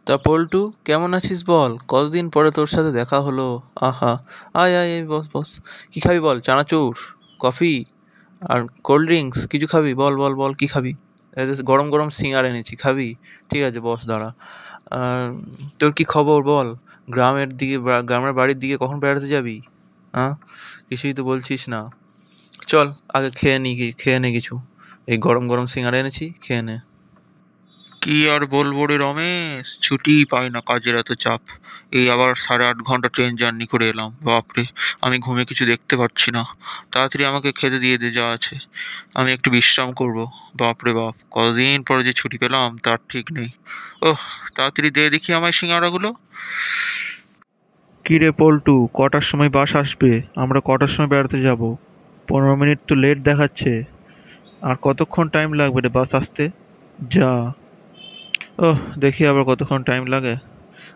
তা পল্টু, কেমন আছিস বল? কতদিন পরে তোর সাথে দেখা হলো। আহা! আয় আয় আয়, বস বস। কি খাবি বল? চানাচুর, কফি, আর কোল্ড ড্রিঙ্কস কিছু খাবি? বল বল বল, কি খাবি? এই যে গরম গরম সিঙাড়া এনেছি, খাবি? ঠিক আছে, বস দাঁড়া। আর তোর কি খবর বল? গ্রামের দিকে গ্রামের বাড়ির দিকে কখন বেড়াতে যাবি? হ্যাঁ, কিছুই তো বলছিস না। চল, আগে খেয়ে নি, খেয়ে নে কিছু। এই গরম গরম সিঙাড়া এনেছি, খেয়ে নে। কি আর বলবো রে রমেশ, ছুটিই পাই না, কাজের এত চাপ। এই আবার 8.5 ঘন্টা ট্রেন জার্নি করে এলাম, বাপরে। আমি ঘুমে কিছু দেখতে পাচ্ছি না। তাড়াতাড়ি আমাকে খেতে দিয়ে দে যা আছে। আমি একটু বিশ্রাম করব। বাপরে বাপ, কতদিন পরে যে ছুটি পেলাম তার ঠিক নেই। ওহ, তাড়াতাড়ি দে দেখি আমায় সিঙ্গাড়াগুলো। কি রে পল্টু, কটার সময় বাস আসবে? আমরা কটার সময় বেড়াতে যাব? 15 মিনিট তো লেট দেখাচ্ছে। আর কতক্ষণ টাইম লাগবে রে বাস আসতে? যা। ওহ, দেখি আবার কতক্ষণ টাইম লাগে।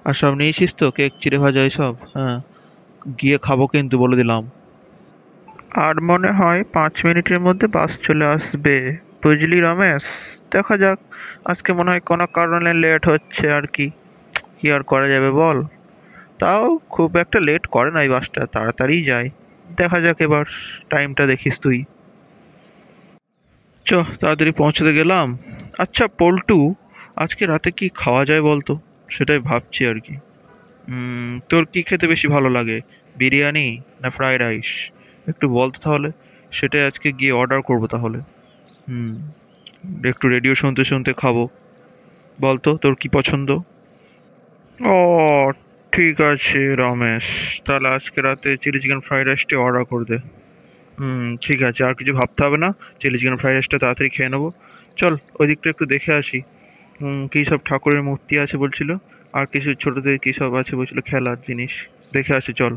আর সব নিয়েছিস তো, কেক চিড়ে ভাজা এইসব? হ্যাঁ, গিয়ে খাবো কিন্তু বলে দিলাম। আর মনে হয় 5 মিনিটের মধ্যে বাস চলে আসবে। বুঝলি রমেশ? দেখা যাক। আজকে মনে হয় কোনো কারণে লেট হচ্ছে আর কি। কি আর করা যাবে বল? তাও খুব একটা লেট করে না এই বাসটা, তাড়াতাড়ি যায়। দেখা যাক এবার। টাইমটা দেখিস তুই। চ, তাড়াতাড়ি পৌঁছতে গেলাম। আচ্ছা পল্টু, আজকে রাতে কি খাওয়া যায় বলতো? সেটাই ভাবছি আর কি। তোর কি খেতে বেশি ভালো লাগে? বিরিয়ানি না ফ্রাইড রাইস? একটু বলতো তাহলে। সেটাই আজকে গিয়ে অর্ডার করবো তাহলে। হুম একটু রেডিও শুনতে শুনতে খাবো। বলতো তোর কি পছন্দ? ও, ঠিক আছে রমেশ, তাহলে আজকে রাতে চিলি চিকেন ফ্রাইড রাইসটি অর্ডার করে দে। ঠিক আছে, আর কিছু ভাবতে হবে না। চিলি চিকেন ফ্রাইড রাইসটা তাড়াতাড়ি খেয়ে নেবো। চল, ওই দিকটা একটু দেখে আসি। কি সব ঠাকুরের মূর্তি আছে বলছিল। আর কিছু ছোটদের কি সব আছে বলছিল, খেলার জিনিস। দেখে আসি চল।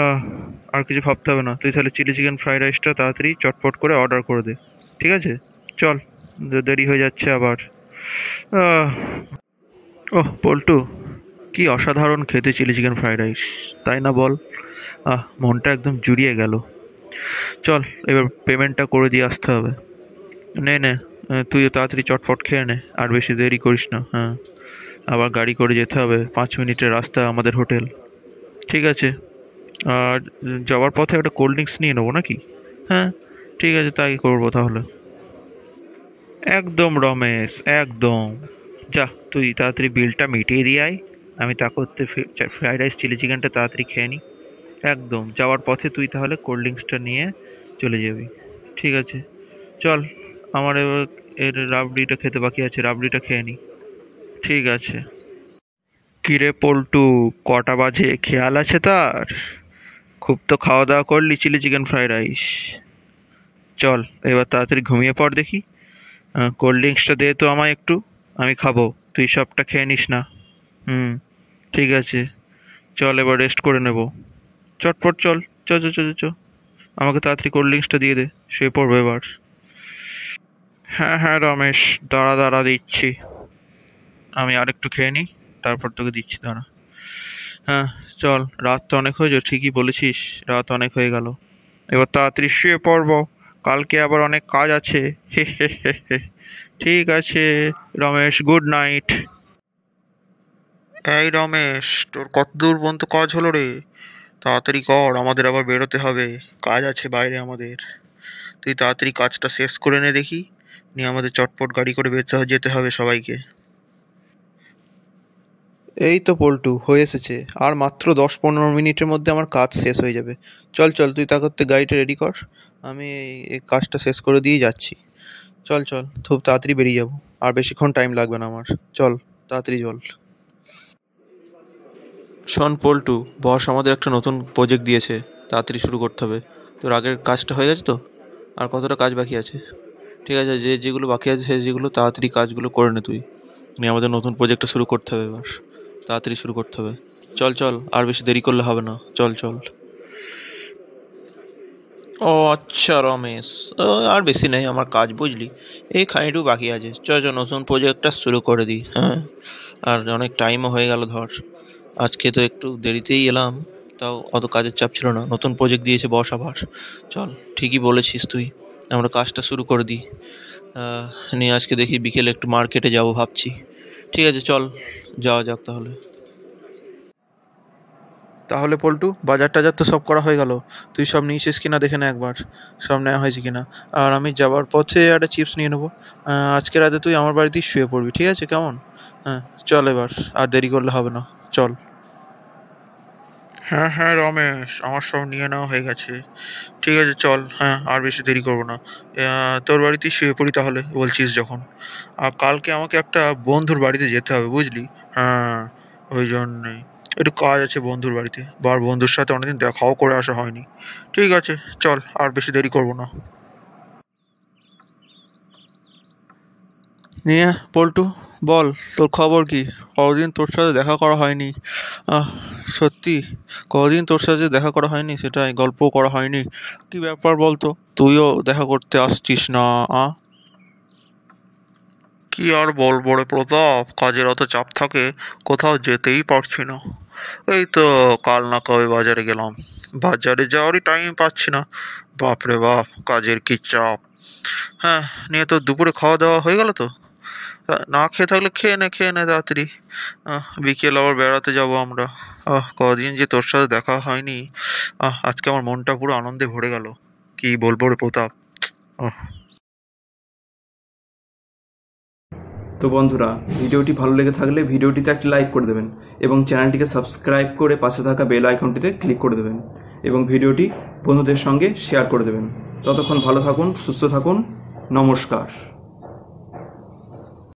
আহ, আর কিছু ভাবতে হবে না, তুই তাহলে চিলি চিকেন ফ্রাইড রাইসটা তাড়াতাড়ি চটপট করে অর্ডার করে দে। ঠিক আছে, চল। দেরি হয়ে যাচ্ছে আবার। আহ ওহ পল্টু, কি অসাধারণ খেতে চিলি চিকেন ফ্রাইড রাইস, তাই না বল? মনটা একদম জুড়িয়ে গেল। চল, এবার পেমেন্টটা করে দিয়ে আসতে হবে। নে নে, তুইও তাড়াতাড়ি চটপট খেয়ে নে, আর বেশি দেরি করিস না। হ্যাঁ, আবার গাড়ি করে যেতে হবে, 5 মিনিটের রাস্তা আমাদের হোটেল। ঠিক আছে। আর যাওয়ার পথে একটা কোল্ড ড্রিঙ্কস নিয়ে নেবো নাকি? হ্যাঁ, ঠিক আছে, তাই করবো তাহলে। একদম রমেশ, একদম। যা, তুই তাড়াতাড়ি বিলটা মিটিয়ে দিয়ে আয়। আমি তা করতে ফ্রাইড রাইস চিলি চিকেনটা তাড়াতাড়ি খেয়ে নিই। একদম যাওয়ার পথে তুই তাহলে কোল্ড ড্রিঙ্কসটা নিয়ে চলে যাবি। ঠিক আছে, চল। আমার এবার এর রাবড়িটা খেতে বাকি আছে, রাবড়িটা খেয়ে নি। ঠিক আছে। কিরে পল্টু, কটা বাজে খেয়াল আছে তার? খুব তো খাওয়া দাওয়া করলি চিলি চিকেন ফ্রাইড রাইস। চল, এবার তাড়াতাড়ি ঘুমিয়ে পড় দেখি। কোল্ড ড্রিঙ্কসটা দে তো আমায় একটু। আমি খাবো, তুই সবটা খেয়ে নিস না। হুম, ঠিক আছে। চল, এবার রেস্ট করে নেব। চটপট চল। চ চ চ চ চ। আমাকে তাড়াতাড়ি কোল্ড ড্রিঙ্কসটা দিয়ে দে, শুয়ে পড়বো এবার। হ্যাঁ হ্যাঁ রমেশ, দাঁড়া দাঁড়া দিচ্ছি। আমি আরেকটু খেয়ে নিই, তারপর তোকে দিচ্ছি, দাঁড়া। হ্যাঁ, চল। রাত তো অনেক হয়েছে, ঠিকই বলেছিস। রাত অনেক হয়ে গেল। এবার তাড়াতাড়ি শুয়ে পড়বো। কালকে আবার অনেক কাজ আছে। হে হে হে হে। ঠিক আছে রমেশ, গুড নাইট। এই রমেশ, তোর কত দূর পর্যন্ত কাজ হলো রে? তাড়াতাড়ি কর, আমাদের আবার বেরোতে হবে। কাজ আছে বাইরে আমাদের। তুই তাড়াতাড়ি কাজটা শেষ করে নে দেখি। নিয়ে আমাদের চটপট গাড়ি করে যেতে হবে সবাইকে। এই তো পল্টু, হয়ে এসেছে। আর মাত্র 10-15 মিনিটের মধ্যে আমার কাজ শেষ হয়ে যাবে। চল চল, তুই তা করতে গাড়িটা রেডি কর। আমি এই কাজটা শেষ করে দিয়ে যাচ্ছি। চল চল, খুব তাড়াতাড়ি বেরিয়ে যাবো। আর বেশিক্ষণ টাইম লাগবে না আমার। চল, তাড়াতাড়ি চল। শোন পল্টু, বস আমাদের একটা নতুন প্রজেক্ট দিয়েছে। তাড়াতাড়ি শুরু করতে হবে। তোর আগের কাজটা হয়ে গেছে তো? আর কতটা কাজ বাকি আছে? ঠিক আছে, যেগুলো বাকি আছে যেগুলো তাড়াতাড়ি কাজগুলো করে নে তুই। নিয়ে আমাদের নতুন প্রজেক্টটা শুরু করতে হবে এবার। তাড়াতাড়ি শুরু করতে হবে। চল চল, আর বেশি দেরি করলে হবে না। চল চল। ও আচ্ছা রমেশ, আর বেশি নেই আমার কাজ, বুঝলি। এই খানিকটু বাকি আছে। চ চ, নতুন প্রজেক্টটা শুরু করে দিই। হ্যাঁ, আর অনেক টাইমও হয়ে গেল ধর। আজকে তো একটু দেরিতেই এলাম। তাও অত কাজের চাপ ছিল না, নতুন প্রজেক্ট দিয়েছে বস আবার। চল, ঠিকই বলেছিস তুই। আমরা কাজটা শুরু করে দিই। নিয়ে আজকে দেখি বিকেলে একটু মার্কেটে যাব ভাবছি। ঠিক আছে, চল যাওয়া যাক তাহলে। তাহলে পল্টু, বাজার টাজার তো সব করা হয়ে গেল। তুই সব নিয়েছিস কিনা দেখে নে একবার, সব নেওয়া হয়েছে কিনা। আর আমি যাবার পথে একটা চিপস নিয়ে নেবো। আজকে রাতে তুই আমার বাড়িতেই শুয়ে পড়বি, ঠিক আছে? কেমন? হ্যাঁ, চল এবার, আর দেরি করলে হবে না, চল। হ্যাঁ হ্যাঁ রমেশ, আমার সব নিয়ে নেওয়া হয়ে গেছে। ঠিক আছে চল, হ্যাঁ আর বেশি দেরি করবো না। তোর বাড়িতেই শুয়ে পড়ি তাহলে, বলছিস যখন। আর কালকে আমাকে একটা বন্ধুর বাড়িতে যেতে হবে, বুঝলি? হ্যাঁ, ওই জন্যেই একটু কাজ আছে বন্ধুর বাড়িতে, বন্ধুর সাথে অনেকদিন দেখাও করে আসা হয়নি। ঠিক আছে, চল আর বেশি দেরি করবো না। নিয়ে পল্টু, বল, তোর খবর কি? কতদিন তোর সাথে দেখা করা হয়নি। আহ সত্যি, কতদিন তোর সাথে দেখা করা হয়নি, সেটাই গল্প করা হয়নি। কি ব্যাপার বলতো, তুইও দেখা করতে আসছিস না? আ কি আর বলবো রে প্রতাপ, কাজের অত চাপ থাকে, কোথাও যেতেই পারছি না। এই তো কাল না কবে বাজারে গেলাম, বাজারে যাওয়ারই টাইম পাচ্ছি না। বাপরে বাপ, কাজের কি চাপ। হ্যাঁ, নিয়ে তো দুপুরে খাওয়া দাওয়া হয়ে গেল তো? না খেয়ে থাকলে খেয়ে নে তাড়াতাড়ি। বিকেল আবার বেড়াতে যাব আমরা। কদিন যে তোর সাথে দেখা হয়নি। আজকে আমার মনটা পুরো আনন্দে ভরে গেল। কি বলবো রে প্রতাপ। আহ তো বন্ধুরা, ভিডিওটি ভালো লেগে থাকলে ভিডিওটিতে একটি লাইক করে দেবেন এবং চ্যানেলটিকে সাবস্ক্রাইব করে পাশে থাকা বেল আইকনটিতে ক্লিক করে দেবেন এবং ভিডিওটি বন্ধুদের সঙ্গে শেয়ার করে দেবেন। ততক্ষণ ভালো থাকুন, সুস্থ থাকুন, নমস্কার।